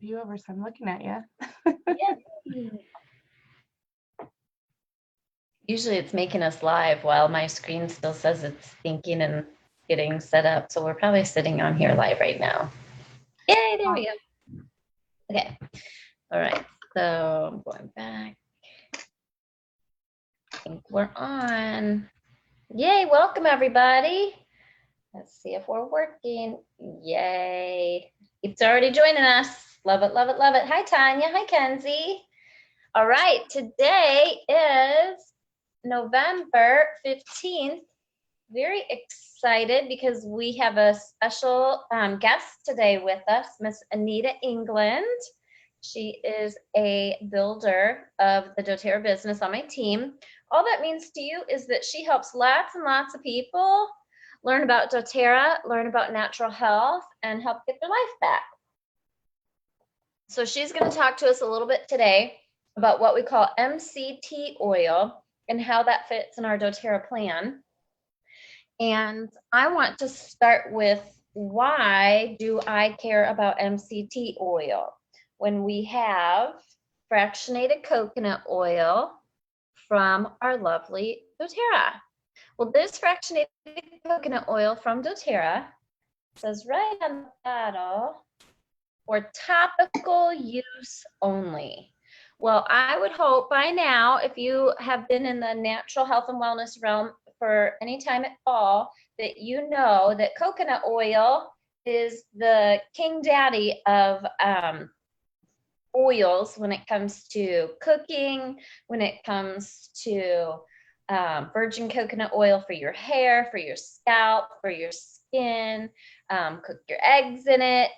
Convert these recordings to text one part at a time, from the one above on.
view over, so I'm looking at you. Yay. Usually it's making us live while my screen still says it's thinking and getting set up. So we're probably sitting on here live right now. Yay, there we go. Okay. All right. So I'm going back. I think we're on. Yay, welcome everybody. Let's see if we're working. Yay. It's already joining us. Love it, love it, love it. Hi, Tanya. Hi, Kenzie. All right. Today is November 15th. Very excited because we have a special guest today with us, Miss Anita England. She is a builder of the doTERRA business on my team. All that means to you is that she helps lots and lots of people learn about doTERRA, learn about natural health, and help get their life back. So she's going to talk to us a little bit today about what we call MCT oil and how that fits in our doTERRA plan. And I want to start with, why do I care about MCT oil when we have fractionated coconut oil from our lovely doTERRA? Well, this fractionated coconut oil from doTERRA says right on the bottle, for topical use only. Well, I would hope by now, if you have been in the natural health and wellness realm for any time at all, that you know that coconut oil is the king daddy of oils when it comes to cooking, when it comes to virgin coconut oil for your hair, for your scalp, for your skin, cook your eggs in it,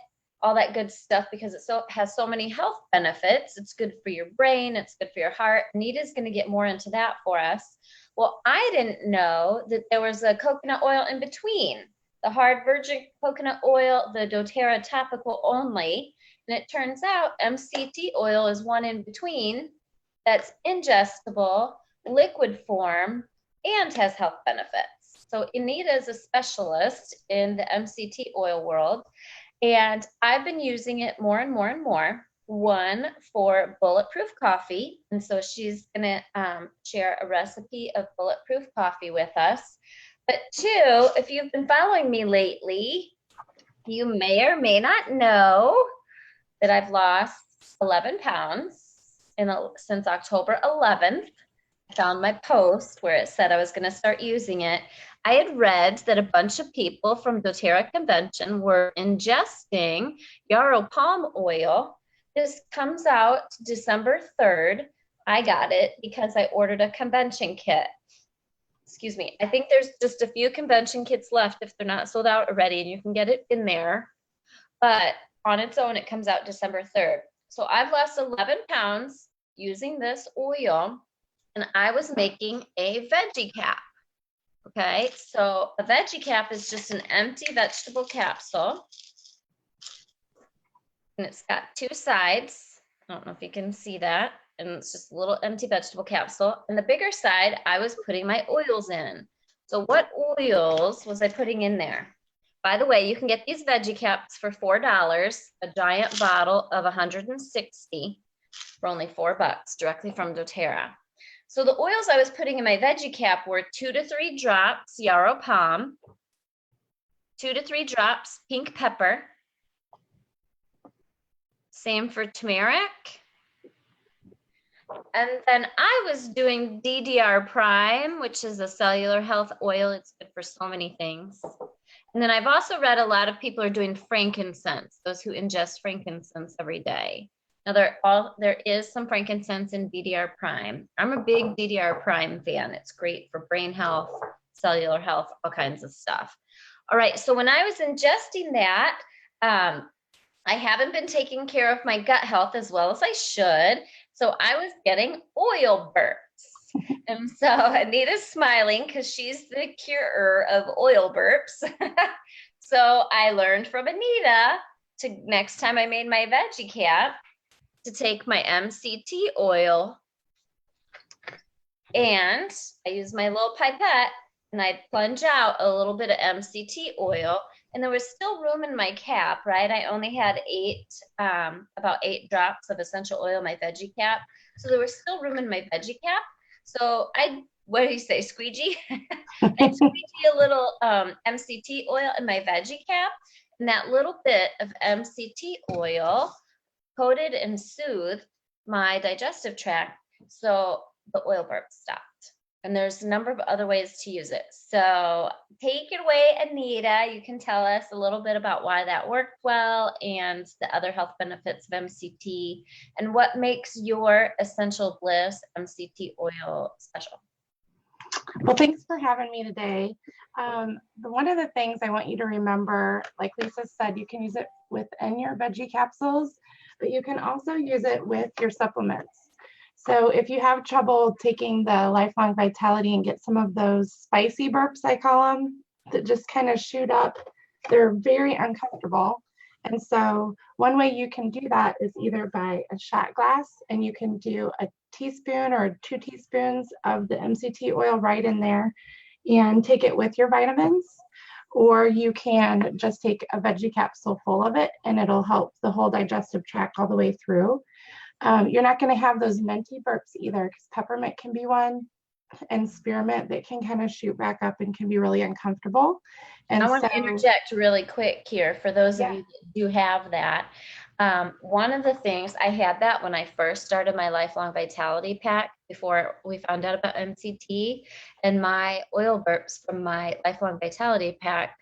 all that good stuff, because it has so many health benefits. It's good for your brain. It's good for your heart. Anita's going to get more into that for us. Well, I didn't know that there was a coconut oil in between, the hard virgin coconut oil, the doTERRA topical only. And it turns out MCT oil is one in between that's ingestible, liquid form, and has health benefits. So Anita is a specialist in the MCT oil world. And I've been using it more and more and more. One, for Bulletproof coffee. And so she's going to share a recipe of Bulletproof coffee with us. But two, if you've been following me lately, you may or may not know that I've lost 11 pounds since October 11th. I found my post where it said I was going to start using it. I had read that a bunch of people from doTERRA convention were ingesting Yarrow Pom oil. This comes out December 3rd. I got it because I ordered a convention kit. Excuse me. I think there's just a few convention kits left if they're not sold out already, and you can get it in there. But on its own, it comes out December 3rd. So I've lost 11 pounds using this oil, and I was making a veggie cap. Okay, so a veggie cap is just an empty vegetable capsule. And it's got two sides. I don't know if you can see that. And it's just a little empty vegetable capsule. And the bigger side, I was putting my oils in. So what oils was I putting in there? By the way, you can get these veggie caps for $4, a giant bottle of 160 for only $4 directly from doTERRA. So the oils I was putting in my veggie cap were 2 to 3 drops Yarrow Pom, 2 to 3 drops pink pepper, same for turmeric. And then I was doing DDR Prime, which is a cellular health oil. It's good for so many things. And then I've also read a lot of people are doing frankincense, those who ingest frankincense every day. Now, there is some frankincense in DDR Prime. I'm a big DDR Prime fan. It's great for brain health, cellular health, all kinds of stuff. All right, so when I was ingesting that, I haven't been taking care of my gut health as well as I should. So I was getting oil burps. And so Anita's smiling because she's the curer of oil burps. So I learned from Anita to, next time I made my veggie cap, to take my MCT oil, and I use my little pipette and I plunge out a little bit of MCT oil and there was still room in my cap, right? I only had about 8 drops of essential oil in my veggie cap. So there was still room in my veggie cap. So what do you say, squeegee? I'd squeegee a little MCT oil in my veggie cap, and that little bit of MCT oil coated and soothed my digestive tract. So the oil burp stopped. And there's a number of other ways to use it. So take it away, Anita. You can tell us a little bit about why that worked well and the other health benefits of MCT and what makes your Essential Bliss MCT oil special. Well, thanks for having me today. One of the things I want you to remember, like Lisa said, you can use it within your veggie capsules, but you can also use it with your supplements. So if you have trouble taking the Lifelong Vitality and get some of those spicy burps, I call them, that just kind of shoot up, they're very uncomfortable. And so one way you can do that is either by a shot glass, and you can do a teaspoon or 2 teaspoons of the MCT oil right in there and take it with your vitamins. Or you can just take a veggie capsule full of it, and it'll help the whole digestive tract all the way through. You're not going to have those minty burps either, because peppermint can be one, and spearmint that can kind of shoot back up and can be really uncomfortable. And I want to interject really quick here for those of you that do have that. One of the things, I had that when I first started my Lifelong Vitality pack before we found out about MCT, and my oil burps from my Lifelong Vitality pack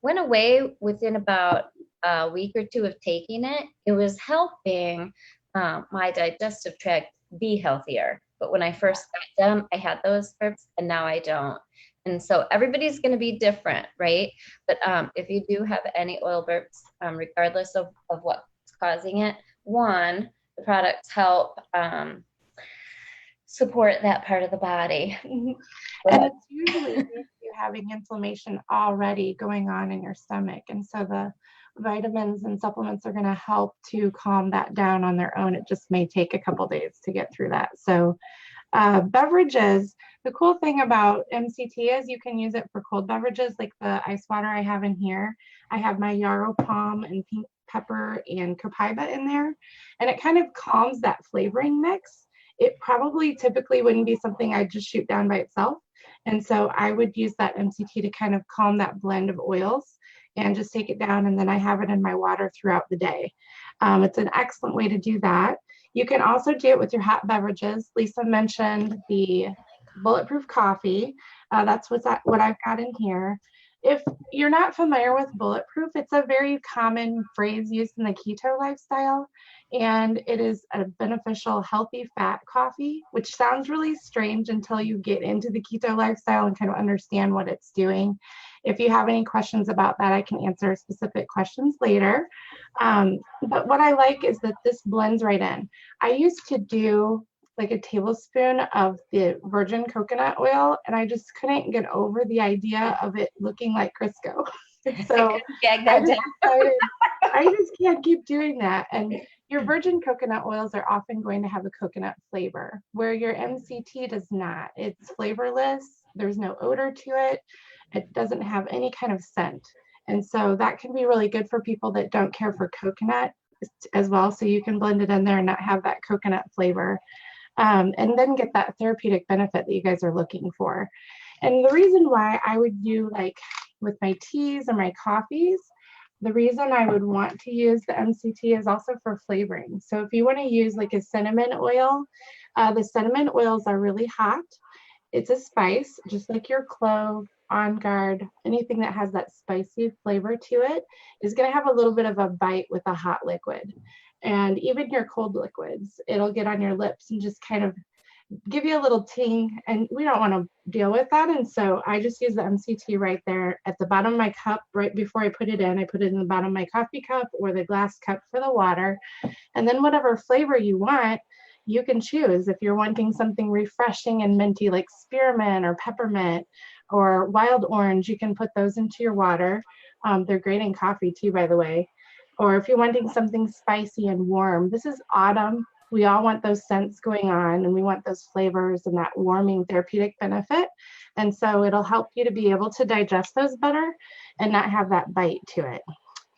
went away within about a week or 2 of taking it. It was helping my digestive tract be healthier. But when I first got them, I had those burps, and now I don't. And so everybody's going to be different, right? But if you do have any oil burps, regardless of what's causing it, one, the products help support that part of the body. And it's usually you having inflammation already going on in your stomach. And so the vitamins and supplements are going to help to calm that down on their own. It just may take a couple days to get through that. So beverages, the cool thing about MCT is you can use it for cold beverages, like the ice water I have in here. I have my Yarrow Pom and pink pepper and copaiba in there, and it kind of calms that flavoring mix. It probably typically wouldn't be something I'd just shoot down by itself. And so I would use that MCT to kind of calm that blend of oils and just take it down, and then I have it in my water throughout the day. It's an excellent way to do that. You can also do it with your hot beverages. Lisa mentioned the Bulletproof coffee. That's what I've got in here. If you're not familiar with Bulletproof, it's a very common phrase used in the keto lifestyle, and it is a beneficial, healthy fat coffee, which sounds really strange until you get into the keto lifestyle and kind of understand what it's doing. If you have any questions about that, I can answer specific questions later. But what I like is that this blends right in. I used to do like a tablespoon of the virgin coconut oil, and I just couldn't get over the idea of it looking like Crisco. So I just can't keep doing that. And your virgin coconut oils are often going to have a coconut flavor, where your MCT does not. It's flavorless. There's no odor to it. It doesn't have any kind of scent. And so that can be really good for people that don't care for coconut as well. So you can blend it in there and not have that coconut flavor. And then get that therapeutic benefit that you guys are looking for. And the reason why I would do, like with my teas or my coffees, the reason I would want to use the MCT is also for flavoring. So if you want to use like a cinnamon oil, the cinnamon oils are really hot. It's a spice, just like your clove, On Guard, anything that has that spicy flavor to it is going to have a little bit of a bite with a hot liquid. And even your cold liquids, it'll get on your lips and just kind of give you a little ting, and we don't want to deal with that. And so I just use the MCT right there at the bottom of my cup. Right before I put it in, I put it in the bottom of my coffee cup or the glass cup for the water. And then whatever flavor you want, you can choose. If you're wanting something refreshing and minty like spearmint or peppermint or wild orange, you can put those into your water. They're great in coffee too, by the way. Or if you're wanting something spicy and warm, this is autumn. We all want those scents going on, and we want those flavors and that warming therapeutic benefit. And so it'll help you to be able to digest those better and not have that bite to it.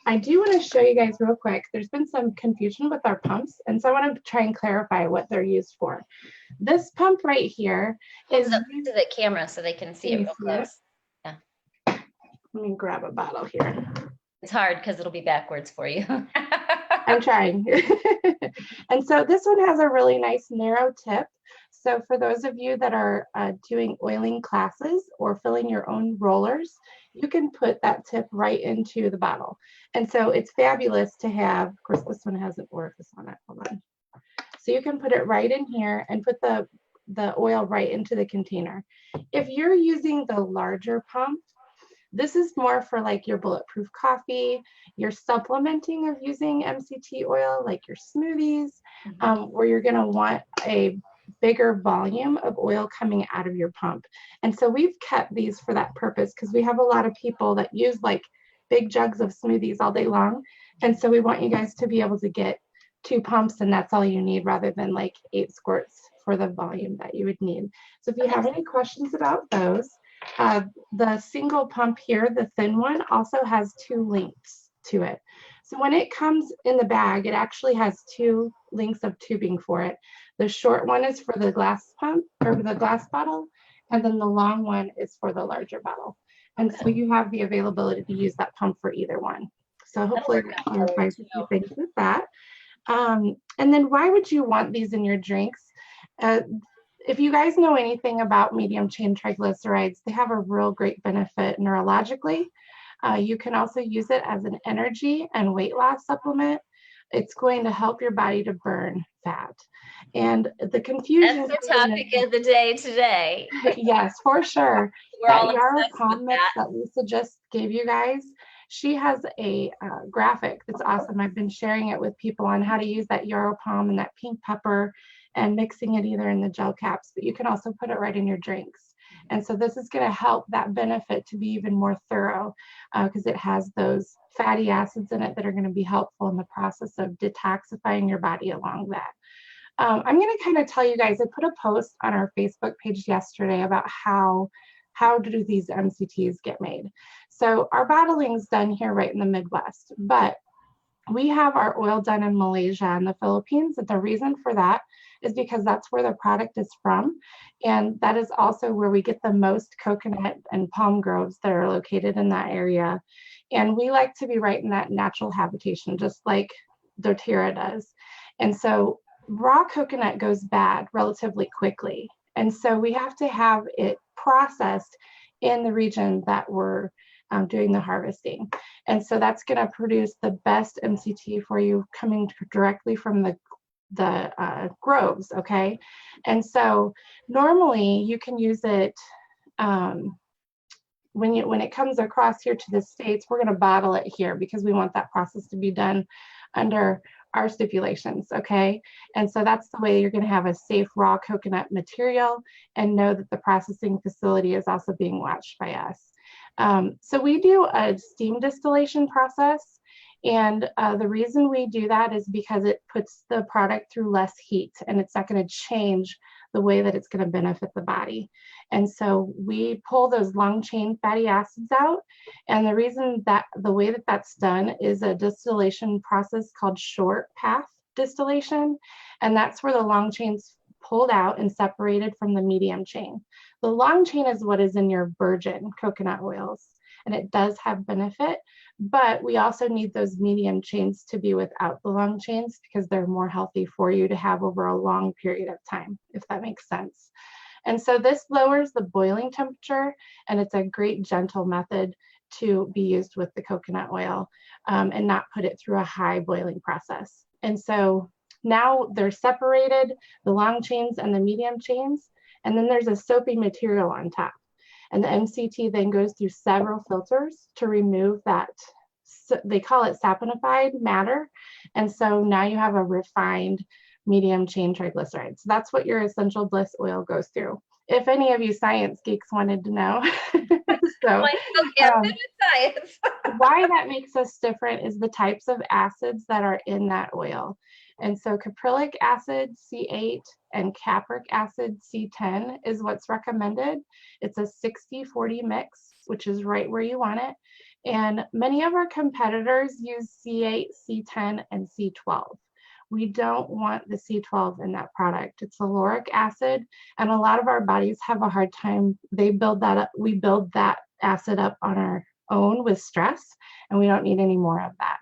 I do want to show you guys real quick. There's been some confusion with our pumps, and so I want to try and clarify what they're used for. This pump right here is up to the camera so they can see it real close. Yeah. Let me grab a bottle here. It's hard because it'll be backwards for you. I'm trying. And so this one has a really nice narrow tip. So for those of you that are doing oiling classes or filling your own rollers, you can put that tip right into the bottle. And so it's fabulous to have. Of course, this one has an orifice on it. Hold on. So you can put it right in here and put the oil right into the container. If you're using the larger pump, this is more for like your Bulletproof coffee, your supplementing of using MCT oil, like your smoothies, where you're going to want a bigger volume of oil coming out of your pump. And so we've kept these for that purpose because we have a lot of people that use like big jugs of smoothies all day long. And so we want you guys to be able to get 2 pumps, and that's all you need, rather than like 8 squirts for the volume that you would need. So if you have any questions about those, the single pump here, the thin one, also has 2 links to it. So when it comes in the bag, it actually has 2 links of tubing for it. The short one is for the glass pump or the glass bottle, and then the long one is for the larger bottle. And so you have the availability to use that pump for either one. So hopefully that clarifies a few things with that. And then why would you want these in your drinks? If you guys know anything about medium chain triglycerides, they have a real great benefit neurologically. You can also use it as an energy and weight loss supplement. It's going to help your body to burn fat. And the confusion— That's the topic of the day today. Yes, for sure. We're That all Yarrow obsessed Pom with mix that. that Lisa just gave you guys, she has a graphic that's awesome. I've been sharing it with people on how to use that Yarrow Pom and that pink pepper and mixing it either in the gel caps, but you can also put it right in your drinks. And so this is going to help that benefit to be even more thorough because it has those fatty acids in it that are going to be helpful in the process of detoxifying your body along that. I'm going to kind of tell you guys, I put a post on our Facebook page yesterday about how do these MCTs get made. So our bottling's done here right in the Midwest, but we have our oil done in Malaysia and the Philippines. And the reason for that is because that's where the product is from. And that is also where we get the most coconut and palm groves that are located in that area. And we like to be right in that natural habitation, just like doTERRA does. And so raw coconut goes bad relatively quickly. And so we have to have it processed in the region that we're doing the harvesting. And so that's going to produce the best MCT for you coming directly from the groves, okay? And so normally you can use it when it comes across here to the States, we're going to bottle it here because we want that process to be done under our stipulations, okay? And so that's the way you're going to have a safe raw coconut material and know that the processing facility is also being watched by us. So we do a steam distillation process, and the reason we do that is because it puts the product through less heat, and it's not going to change the way that it's going to benefit the body. And so we pull those long chain fatty acids out. And the reason that the way that that's done is a distillation process called short path distillation. And that's where the long chain's pulled out and separated from the medium chain. The long chain is what is in your virgin coconut oils, and it does have benefit, but we also need those medium chains to be without the long chains because they're more healthy for you to have over a long period of time, if that makes sense. And so this lowers the boiling temperature, and it's a great gentle method to be used with the coconut oil and not put it through a high boiling process. And so now they're separated, the long chains and the medium chains, and then there's a soapy material on top. And the MCT then goes through several filters to remove that, they call it saponified matter. And so now you have a refined medium chain triglycerides. So that's what your essential bliss oil goes through. If any of you science geeks wanted to know. So, like, okay, I'm good with science. why that makes us different is the types of acids that are in that oil. And so caprylic acid, C8, and capric acid, C10, is what's recommended. It's a 60-40 mix, which is right where you want it. And many of our competitors use C8, C10, and C12. We don't want the C12 in that product. It's a lauric acid, and a lot of our bodies have a hard time. They build that up. We build that acid up on our own with stress, and we don't need any more of that.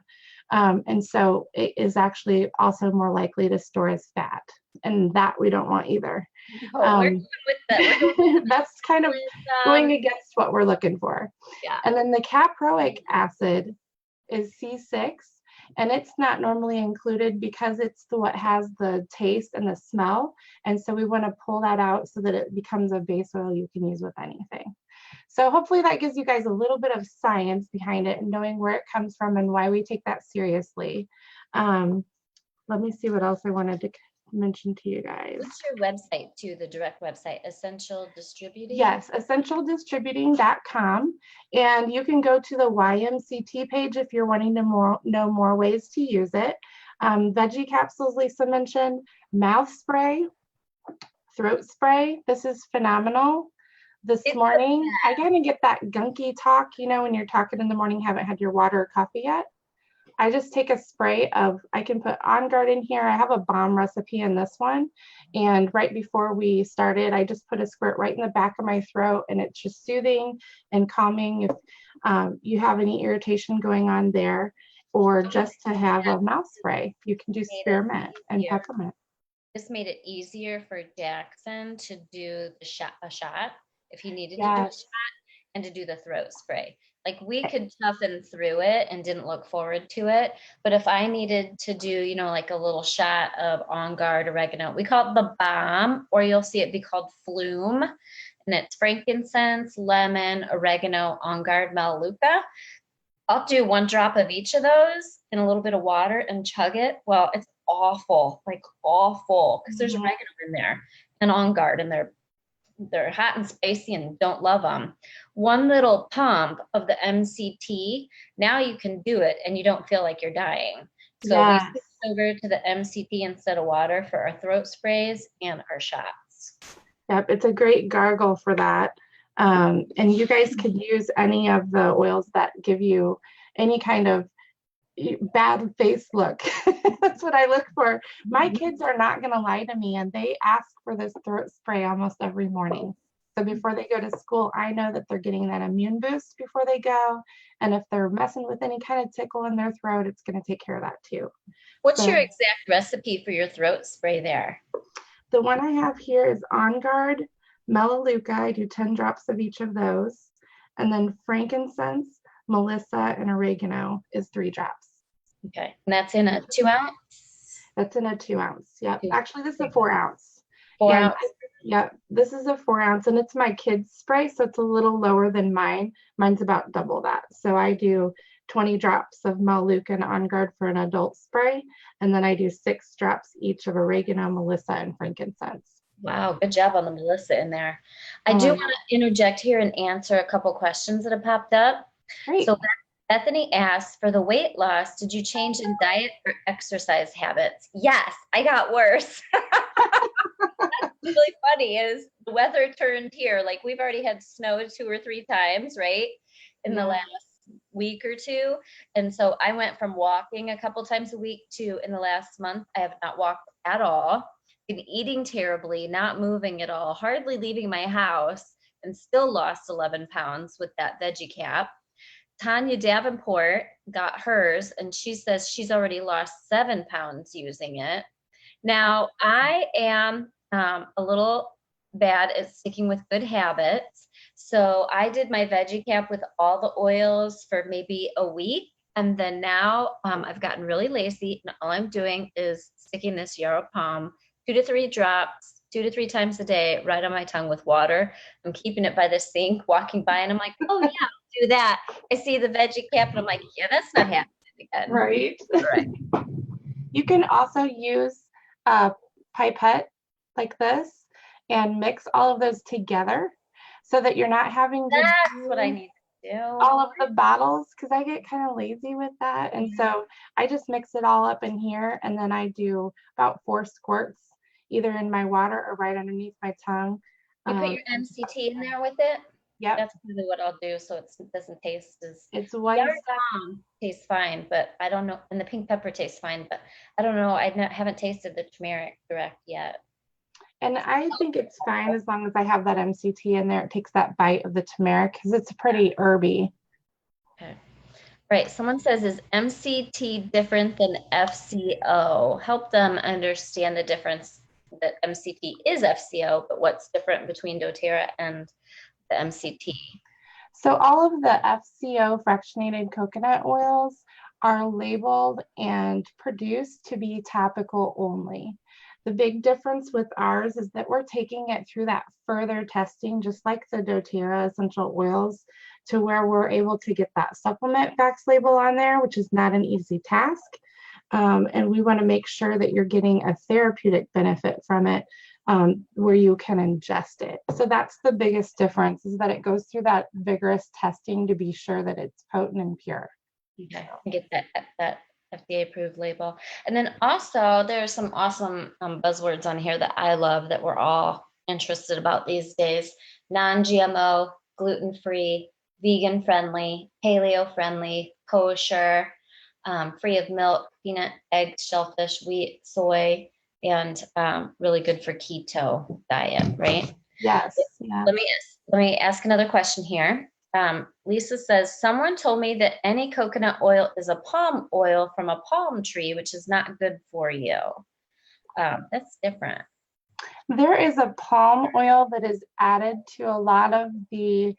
And so it is actually also more likely to store as fat, and that we don't want either. Oh, we're going with that. We're going with That's kind of going against what we're looking for. Yeah. And then the caproic acid is C6, and it's not normally included because it's what has the taste and the smell. And so we want to pull that out so that it becomes a base oil you can use with anything. So hopefully that gives you guys a little bit of science behind it and knowing where it comes from and why we take that seriously. Let me see what else I wanted to mention to you guys. What's your website too, the direct website, Essential Distributing? Yes, essentialdistributing.com. And you can go to the YMCT page if you're wanting to know more ways to use it. Veggie capsules, Lisa mentioned, mouth spray, throat spray. This is phenomenal. This morning, I kind of get that gunky talk, you know, when you're talking in the morning, haven't had your water or coffee yet. I just take a spray of, I can put On Guard in here. I have a bomb recipe in this one. And right before we started, I just put a squirt right in the back of my throat, and it's just soothing and calming if you have any irritation going on there, or just to have a mouth spray. You can do spearmint and peppermint. This made it easier for Jackson to do a shot if he needed to do a shot, and to do the throat spray. Like we could toughen through it and didn't look forward to it. But if I needed to do, you know, like a little shot of On Guard oregano, we call it the bomb, or you'll see it be called flume. And it's frankincense, lemon, oregano, On Guard, melaleuca. I'll do 1 drop of each of those in a little bit of water and chug it. Well, it's awful, like awful, because there's oregano in there and On Guard, and they're hot and spicy and don't love them. 1 little pump of the MCT, now you can do it and you don't feel like you're dying. So we switched over to the MCT instead of water for our throat sprays and our shots. Yep, it's a great gargle for that. And you guys could use any of the oils that give you any kind of bad face look. That's what I look for. My kids are not going to lie to me, and they ask for this throat spray almost every morning. So before they go to school, I know that they're getting that immune boost before they go. And if they're messing with any kind of tickle in their throat, it's going to take care of that too. What's your exact recipe for your throat spray there? The one I have here is On Guard, melaleuca. I do 10 drops of each of those. And then frankincense, melissa, and oregano is 3 drops. Okay, and that's in a 2 ounce? That's in a 2 ounce. Yep. Actually, this is a 4 ounce. 4 ounce. Yep. This is a 4 ounce, and it's my kids' spray, so it's a little lower than mine. Mine's about double that. So I do 20 drops of melaleuca and On Guard for an adult spray, and then I do 6 drops each of oregano, melissa, and frankincense. Wow, good job on the melissa in there. I do want to interject here and answer a couple questions that have popped up. Great. So Bethany asked, for the weight loss, did you change in diet or exercise habits? Yes, I got worse. That's really funny is the weather turned here. Like we've already had snow 2 or 3 times, right? In the last week or 2. And so I went from walking a couple times a week to in the last month, I have not walked at all. Been eating terribly, not moving at all, hardly leaving my house, and still lost 11 pounds with that veggie cap. Tanya Davenport got hers, and she says she's already lost 7 pounds using it. Now, I am a little bad at sticking with good habits. So I did my veggie cap with all the oils for maybe a week. And then now I've gotten really lazy, and all I'm doing is sticking this Yarrow Pom 2 to 3 drops, 2 to 3 times a day, right on my tongue with water. I'm keeping it by the sink, walking by, and I'm like, oh yeah, I'll do that. I see the veggie cap, and I'm like, yeah, that's not happening again. Right. Right. You can also use a pipette like this and mix all of those together so that you're not having to That's what I need. do? All of the bottles, because I get kind of lazy with that. And so I just mix it all up in here, and then I do about 4 squirts either in my water or right underneath my tongue. You put your MCT in there with it? Yep. That's probably what I'll do, so it doesn't taste as. It's one Yarrow step. Pom tastes fine, but I don't know. And the pink pepper tastes fine, but I don't know. Haven't tasted the turmeric direct yet. And I think it's fine as long as I have that MCT in there. It takes that bite of the turmeric because it's pretty herby. Okay. Right. Someone says, is MCT different than FCO? Help them understand the difference that MCT is FCO, but what's different between doTERRA and the MCT? So all of the FCO fractionated coconut oils are labeled and produced to be topical only. The big difference with ours is that we're taking it through that further testing, just like the doTERRA essential oils, to where we're able to get that supplement facts label on there, which is not an easy task. And we want to make sure that you're getting a therapeutic benefit from it, where you can ingest it. So that's the biggest difference, is that it goes through that vigorous testing to be sure that it's potent and pure. Okay, get that FDA approved label. And then also there's some awesome buzzwords on here that I love that we're all interested about these days: non-GMO, gluten-free, vegan friendly, paleo friendly, kosher, free of milk, peanut, eggs, shellfish, wheat, soy, and really good for keto diet, right? Yes. Yeah. Let me ask another question here. Lisa says, someone told me that any coconut oil is a palm oil from a palm tree, which is not good for you. That's different. There is a palm oil that is added to a lot of the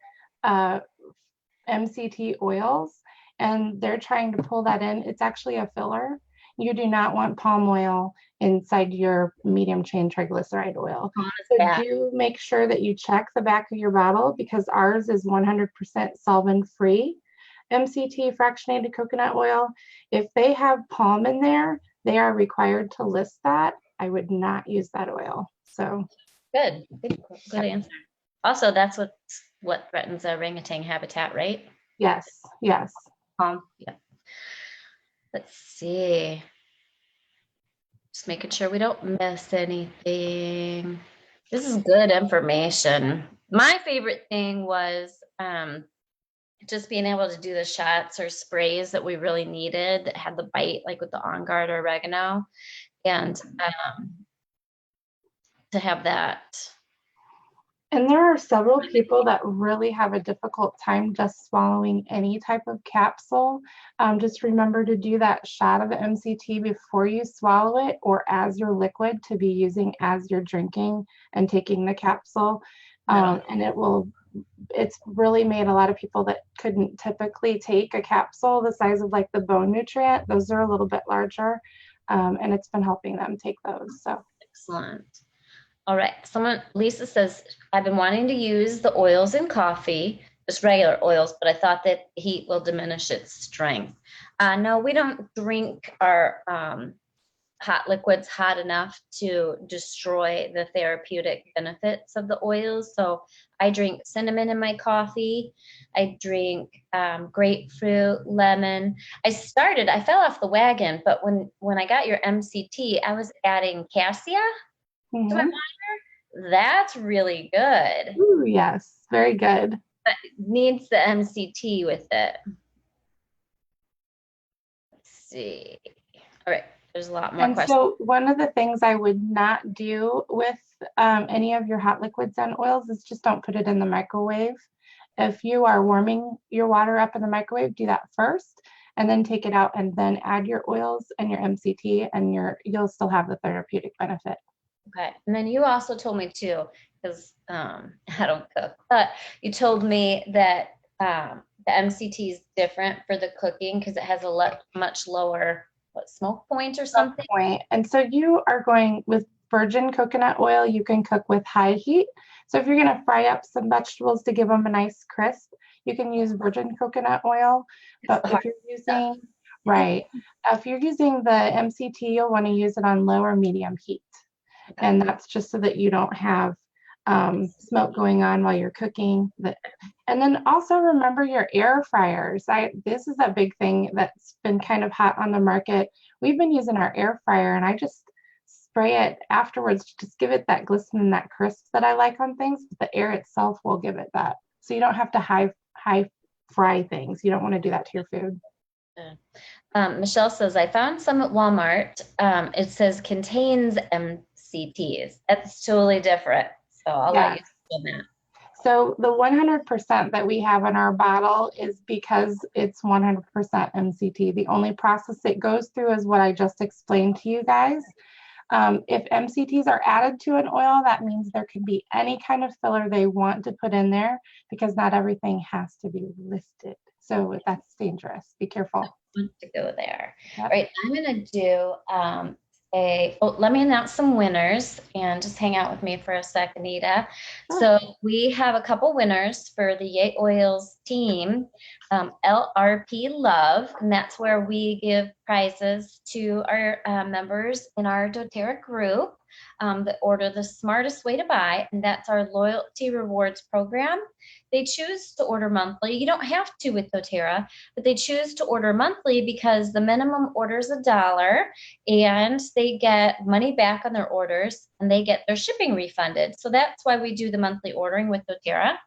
MCT oils, and they're trying to pull that in. It's actually a filler. You do not want palm oil inside your medium chain triglyceride oil. So do make sure that you check the back of your bottle, because ours is 100% solvent-free MCT fractionated coconut oil. If they have palm in there, they are required to list that. I would not use that oil. So good answer. Also, that's what threatens orangutan habitat, right? Yes. Yeah. Let's see. Just making sure we don't miss anything. This is good information. My favorite thing was just being able to do the shots or sprays that we really needed that had the bite, like with the On Guard or oregano, and to have that. And there are several people that really have a difficult time just swallowing any type of capsule. Just remember to do that shot of the MCT before you swallow it, or as your liquid to be using as you're drinking and taking the capsule. And it's really made a lot of people that couldn't typically take a capsule the size of like the bone nutrient. Those are a little bit larger, and it's been helping them take those. So excellent. All right. Lisa says, I've been wanting to use the oils in coffee, just regular oils, but I thought that heat will diminish its strength. No, we don't drink our hot liquids hot enough to destroy the therapeutic benefits of the oils. So I drink cinnamon in my coffee. I drink grapefruit, lemon. I fell off the wagon, but when I got your MCT, I was adding cassia to my water. That's really good. Ooh, yes, very good. But it needs the MCT with it. Let's see. All right. There's a lot more questions. So one of the things I would not do with any of your hot liquids and oils is just don't put it in the microwave. If you are warming your water up in the microwave, do that first, and then take it out and then add your oils and your MCT, and you'll still have the therapeutic benefit. Okay. And then you also told me too, because I don't cook, but you told me that the MCT is different for the cooking because it has a much lower smoke point or something. And so you are going with virgin coconut oil. You can cook with high heat. So if you're going to fry up some vegetables to give them a nice crisp, you can use virgin coconut oil. But if you're using if you're using the MCT, you'll want to use it on low or medium heat. And that's just so that you don't have smoke going on while you're cooking. And then also remember your air fryers. This is a big thing that's been kind of hot on the market. We've been using our air fryer, and I just spray it afterwards to just give it that glisten and that crisp that I like on things. But the air itself will give it that. So you don't have to high fry things. You don't want to do that to your food. Michelle says, I found some at Walmart. It says contains MCTs. That's totally different. So I'll let you explain that. So the 100% that we have in our bottle is because it's 100% MCT. The only process it goes through is what I just explained to you guys. If MCTs are added to an oil, that means there can be any kind of filler they want to put in there, because not everything has to be listed. So that's dangerous. Be careful. I want to go there. Yep. All right, I'm going to do let me announce some winners, and just hang out with me for a sec, Anita. Oh. So we have a couple winners for the Yay Oils team, LRP Love, and that's where we give prizes to our members in our doTERRA group that order the smartest way to buy, and that's our loyalty rewards program. They choose to order monthly. You don't have to with doTERRA, but they choose to order monthly because the minimum order is $1, and they get money back on their orders, and they get their shipping refunded. So that's why we do the monthly ordering with doTERRA.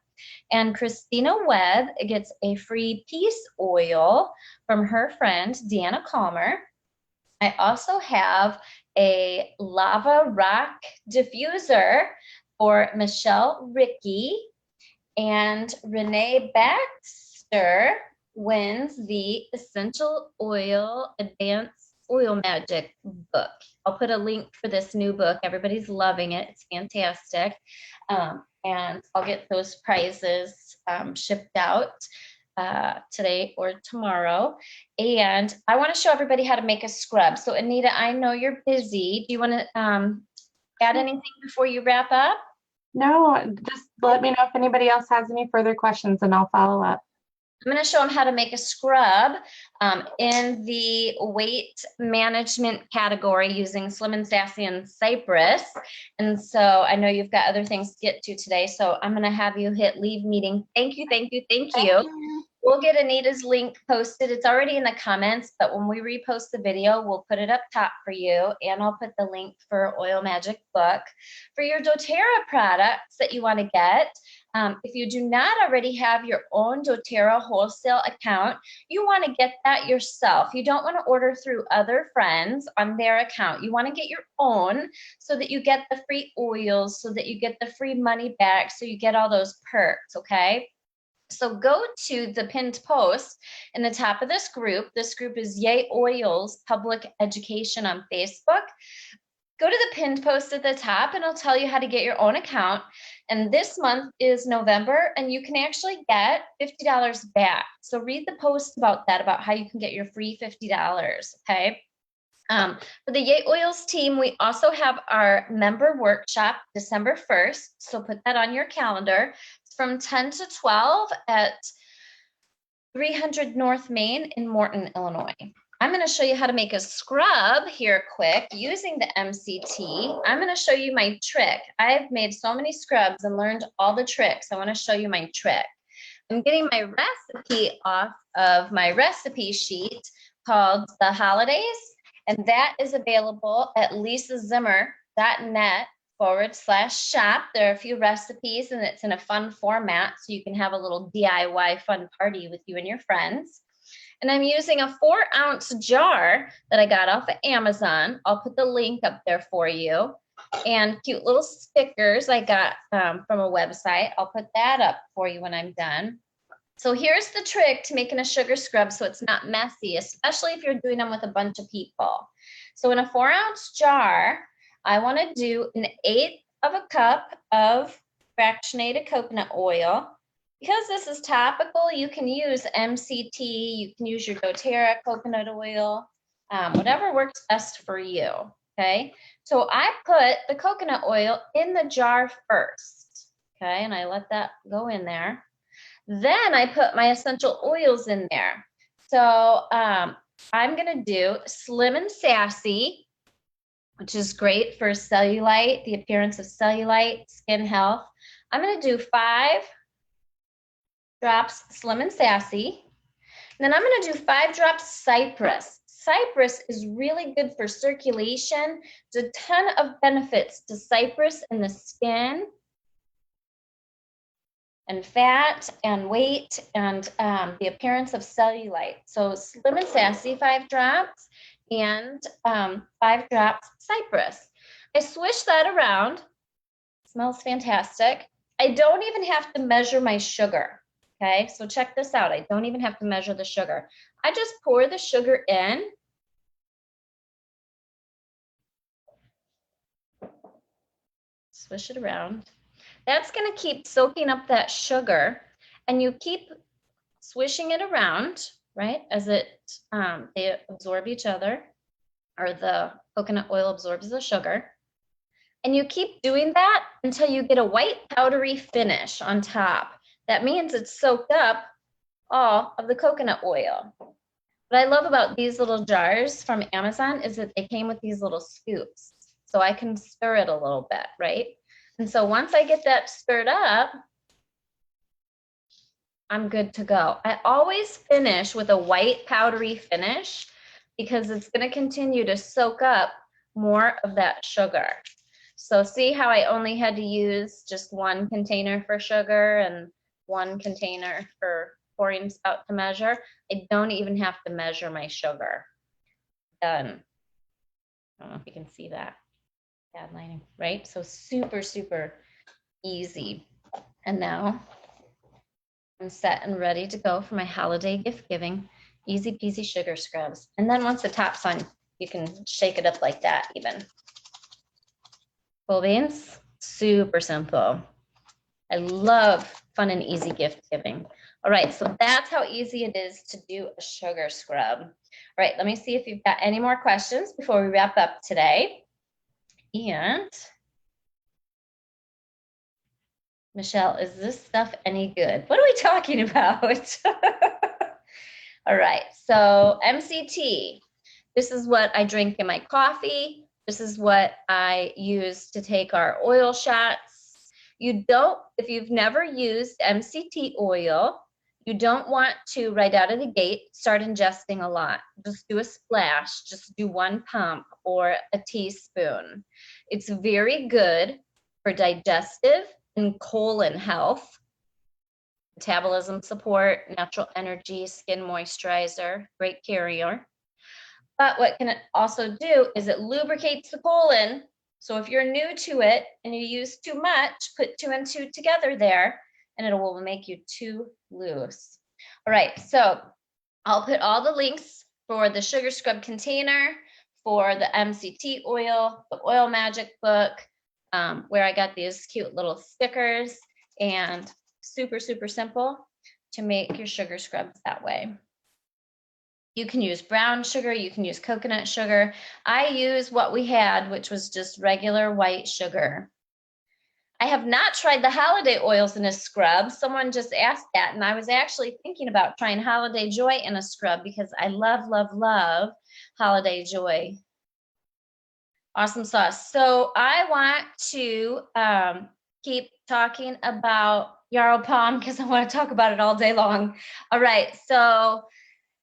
And Christina Webb gets a free peace oil from her friend, Deanna Calmer. I also have a lava rock diffuser for Michelle Ricky, and Renee Baxter wins the Essential Oil Advanced Oil Magic book. I'll put a link for this new book. Everybody's loving it. It's fantastic. And I'll get those prizes shipped out today or tomorrow. And I want to show everybody how to make a scrub. So Anita, I know you're busy. Do you want to add anything before you wrap up? No, just let me know if anybody else has any further questions, and I'll follow up. I'm going to show them how to make a scrub in the weight management category using Slim and Sassy and Cypress. And so I know you've got other things to get to today, so I'm going to have you hit leave meeting. Thank you, thank you, thank you. We'll get Anita's link posted. It's already in the comments, but when we repost the video, we'll put it up top for you, and I'll put the link for Oil Magic book. For your doTERRA products that you want to get, if you do not already have your own doTERRA wholesale account, you want to get that yourself. You don't want to order through other friends on their account. You want to get your own so that you get the free oils, so that you get the free money back, so you get all those perks, okay? So go to the pinned post in the top of this group. This group is Yay Oils Public Education on Facebook. Go to the pinned post at the top, and I'll tell you how to get your own account. And this month is November, and you can actually get $50 back. So read the post about that, about how you can get your free $50, okay? For the Yay Oils team, we also have our member workshop December 1st. So put that on your calendar. It's from 10 to 12 at 300 North Main in Morton, Illinois. I'm going to show you how to make a scrub here quick using the MCT. I'm going to show you my trick. I've made so many scrubs and learned all the tricks. I want to show you my trick. I'm getting my recipe off of my recipe sheet called The Holidays, and that is available at lisazimmer.net/shop. There are a few recipes, and it's in a fun format, so you can have a little DIY fun party with you and your friends. And I'm using a 4-ounce jar that I got off of Amazon. I'll put the link up there for you. And cute little stickers I got from a website. I'll put that up for you when I'm done. So here's the trick to making a sugar scrub so it's not messy, especially if you're doing them with a bunch of people. So in a 4-ounce jar, I want to do 1/8 of a cup of fractionated coconut oil. Because this is topical, you can use MCT, you can use your doTERRA coconut oil, whatever works best for you, okay? So I put the coconut oil in the jar first, okay? And I let that go in there. Then I put my essential oils in there. So I'm gonna do Slim and Sassy, which is great for cellulite, the appearance of cellulite, skin health. I'm going to do 5 drops Slim and Sassy. And then I'm going to do 5 drops Cypress. Cypress is really good for circulation. There's a ton of benefits to cypress in the skin and fat and weight and the appearance of cellulite. So Slim and Sassy 5 drops and 5 drops Cypress. I swish that around. Smells fantastic. I don't even have to measure my sugar. Okay, so check this out. I don't even have to measure the sugar. I just pour the sugar in. Swish it around. That's going to keep soaking up that sugar, and you keep swishing it around, right, as they absorb each other, or the coconut oil absorbs the sugar. And you keep doing that until you get a white powdery finish on top. That means it's soaked up all of the coconut oil. What I love about these little jars from Amazon is that they came with these little scoops. So I can stir it a little bit, right? And so once I get that stirred up, I'm good to go. I always finish with a white powdery finish because it's going to continue to soak up more of that sugar. So see how I only had to use just 1 container for sugar and 1 container for pouring spout to measure? I don't even have to measure my sugar. Done. I don't know if you can see that. Bad lighting, right? So super, super easy. And now I'm set and ready to go for my holiday gift giving. Easy peasy sugar scrubs. And then once the top's on, you can shake it up like that even. Cool beans, super simple. I love fun and easy gift giving. All right, so that's how easy it is to do a sugar scrub. All right, let me see if you've got any more questions before we wrap up today. And Michelle, is this stuff any good? What are we talking about? All right, so MCT. This is what I drink in my coffee. This is what I use to take our oil shots. You don't, if you've never used MCT oil, you don't want to, right out of the gate, start ingesting a lot. Just do a splash, just do 1 pump or a teaspoon. It's very good for digestive and colon health, metabolism support, natural energy, skin moisturizer, great carrier. But what can it also do is it lubricates the colon. So if you're new to it and you use too much, put 2 and 2 together there, and it will make you too loose. All right, so I'll put all the links for the sugar scrub container, for the MCT oil, the oil magic book, where I got these cute little stickers, and super, super simple to make your sugar scrubs that way. You can use brown sugar, you can use coconut sugar. I use what we had, which was just regular white sugar. I have not tried the holiday oils in a scrub. Someone just asked that, and I was actually thinking about trying Holiday Joy in a scrub because I love, love, love Holiday Joy. Awesome sauce. So I want to keep talking about Yarrow Pom because I want to talk about it all day long. All right, so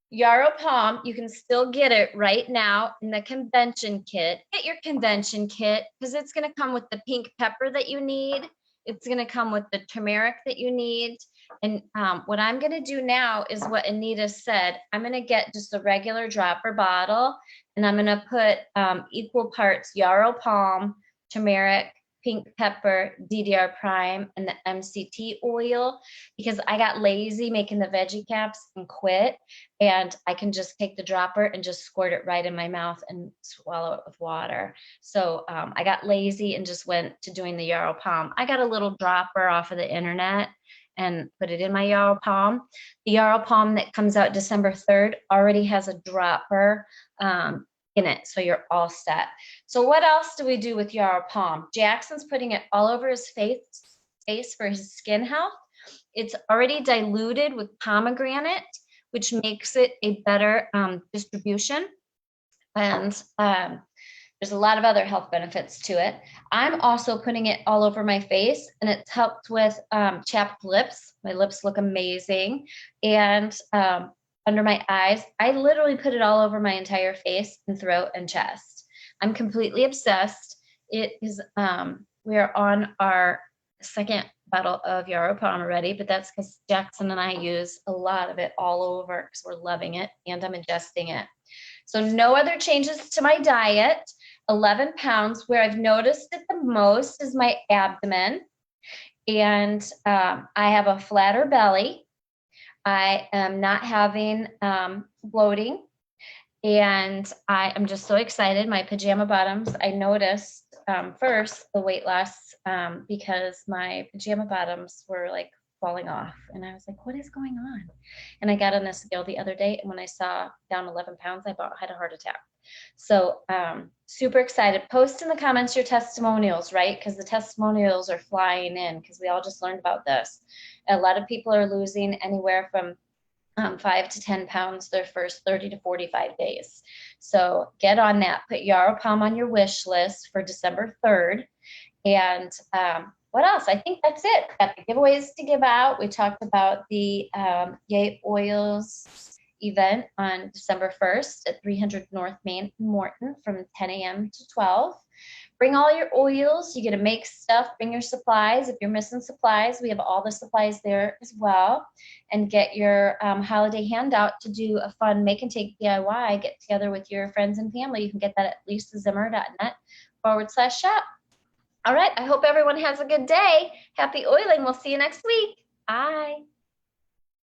Yarrow Pom, you can still get it right now in the convention kit. Get your convention kit because it's going to come with the pink pepper that you need. It's going to come with the turmeric that you need. And what I'm going to do now is what Anita said. I'm going to get just a regular dropper bottle, and I'm going to put equal parts Yarrow Pom, turmeric, pink pepper, DDR prime, and the MCT oil because I got lazy making the veggie caps and quit. And I can just take the dropper and just squirt it right in my mouth and swallow it with water. So I got lazy and just went to doing the Yarrow Pom. I got a little dropper off of the internet and put it in my Yarrow Pom. The Yarrow Pom that comes out December 3rd already has a dropper in it, so you're all set. So what else do we do with Yarrow Pom? Jackson's putting it all over his face for his skin health. It's already diluted with pomegranate, which makes it a better distribution. And There's a lot of other health benefits to it. I'm also putting it all over my face, and it's helped with chapped lips. My lips look amazing. And under my eyes, I literally put it all over my entire face and throat and chest. I'm completely obsessed. It is, we are on our second bottle of Yarrow Pom already, but that's because Jackson and I use a lot of it all over because we're loving it and I'm ingesting it. So no other changes to my diet. 11 pounds. Where I've noticed it the most is my abdomen. And I have a flatter belly. I am not having bloating. And I am just so excited. My pajama bottoms, I noticed first the weight loss because my pajama bottoms were like falling off. And I was like, what is going on? And I got on a scale the other day. And when I saw down 11 pounds, I had a heart attack. So super excited. Post in the comments your testimonials, right? Because the testimonials are flying in because we all just learned about this. A lot of people are losing anywhere from 5 to 10 pounds their first 30 to 45 days. So get on that. Put Yarrow Pom on your wish list for December 3rd. And what else? I think that's it. Got the giveaways to give out. We talked about the Yay Oils event on December 1st at 300 North Main in Morton from 10 a.m. to 12. Bring all your oils. You get to make stuff. Bring your supplies. If you're missing supplies, we have all the supplies there as well. And get your holiday handout to do a fun make and take DIY. Get together with your friends and family. You can get that at lisazimmer.net/shop. All right. I hope everyone has a good day. Happy oiling. We'll see you next week. Bye.